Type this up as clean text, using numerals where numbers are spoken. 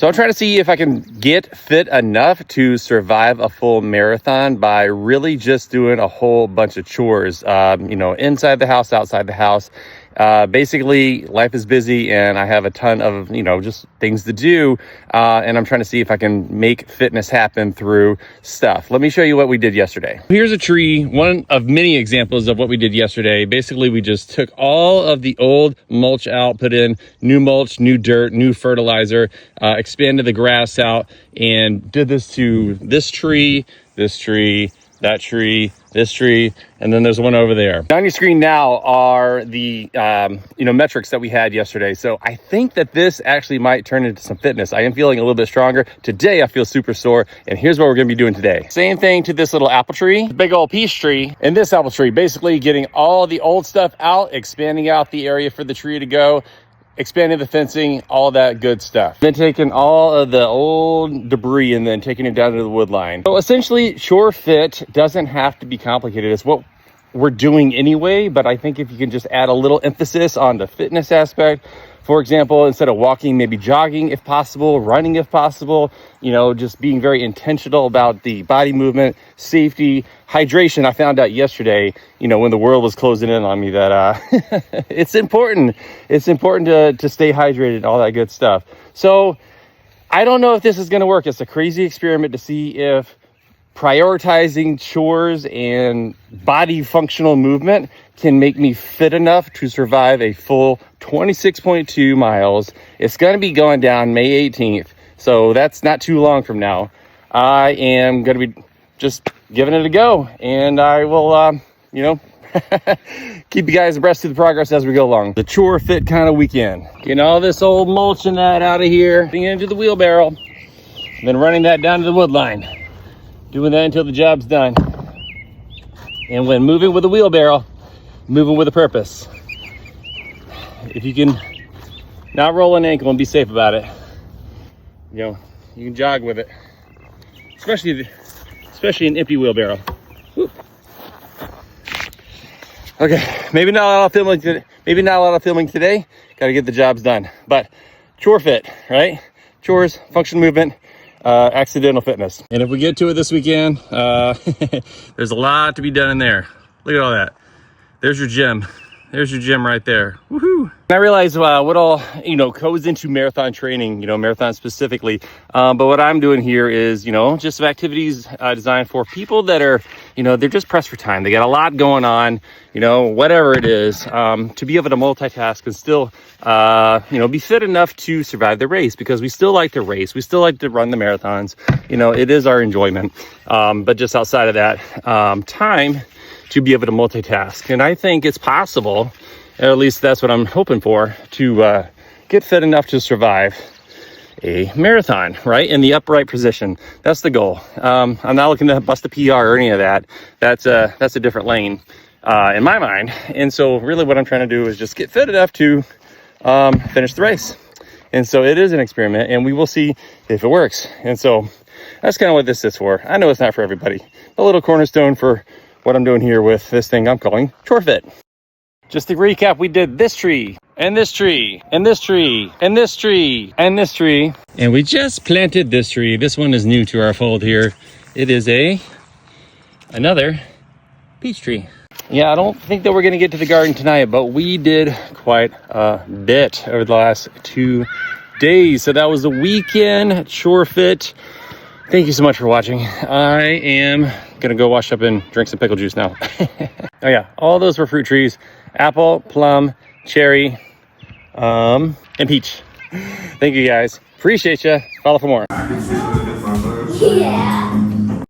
So I'm trying to see if I can get fit enough to survive a full marathon by really just doing a whole bunch of chores, you know, inside the house, outside the house. Basically, life is busy and I have a ton of, you know, just things to do. And I'm trying to see if I can make fitness happen through stuff. Let me show you what we did yesterday. Here's a tree, one of many examples of what we did yesterday. Basically, we just took all of the old mulch out, put in new mulch, new dirt, new fertilizer, expanded the grass out, and did this to this tree, that tree, this tree, and then there's one over there. On your screen now are the you know, metrics that we had yesterday. So I think that this actually might turn into some fitness. I am feeling a little bit stronger. Today I feel super sore, and here's what we're gonna be doing today. Same thing to this little apple tree, big old peach tree, and this apple tree. Basically getting all the old stuff out, expanding out the area for the tree to go, expanding the fencing, all that good stuff. Then taking all of the old debris and then taking it down to the wood line. So essentially, ChoreFit doesn't have to be complicated. It's what we're doing anyway, but I think if you can just add a little emphasis on the fitness aspect, for example, instead of walking, maybe jogging if possible, running if possible, you know, just being very intentional about the body movement, safety, hydration. I found out yesterday, you know, when the world was closing in on me that it's important. It's important to stay hydrated and all that good stuff. So I don't know if this is going to work. It's a crazy experiment to see if prioritizing chores and body functional movement can make me fit enough to survive a full 26.2 miles. It's going to be going down May 18th. So that's not too long from now. I am going to be just giving it a go, and I will, you know, keep you guys abreast of the progress as we go along. The ChoreFit kind of weekend. Getting all this old mulch and that out of here, putting it into the wheelbarrow, then running that down to the wood line. Doing that until the job's done. And when moving with a wheelbarrow, moving with a purpose. If you can not roll an ankle and be safe about it, you know, you can jog with it. Especially an empty wheelbarrow. Woo. Okay, maybe not a lot of filming today. Maybe not a lot of filming today. Got to get the jobs done. But ChoreFit, right? Chores, functional movement, accidental fitness. And if we get to it this weekend, there's a lot to be done in there. Look at all that. There's your gym. There's your gym right there. Woohoo! I realize what all, you know, goes into marathon training, you know, marathon specifically. But what I'm doing here is, you know, just some activities designed for people that are, you know, they're just pressed for time. They got a lot going on, you know, whatever it is, to be able to multitask and still, you know, be fit enough to survive the race, because we still like to race. We still like to run the marathons. You know, it is our enjoyment. But just outside of that, time to be able to multitask. And I think it's possible, or at least that's what I'm hoping for, to get fit enough to survive a marathon, right? In the upright position. That's the goal. I'm not looking to bust a PR or any of that. That's a different lane in my mind. And so really what I'm trying to do is just get fit enough to finish the race. And so it is an experiment, and we will see if it works. And so that's kind of what this is for. I know it's not for everybody. A little cornerstone for what I'm doing here with this thing I'm calling ChoreFit. Just to recap, we did this tree, and this tree, and this tree, and this tree, and this tree. And we just planted this tree. This one is new to our fold here. It is another peach tree. Yeah, I don't think that we're gonna get to the garden tonight, but we did quite a bit over the last 2 days. So that was the weekend at ChoreFit. Thank you so much for watching. I am gonna go wash up and drink some pickle juice now. Oh yeah, all those were fruit trees: apple, plum, cherry, and peach. Thank you guys. Appreciate you. Follow for more. Yeah.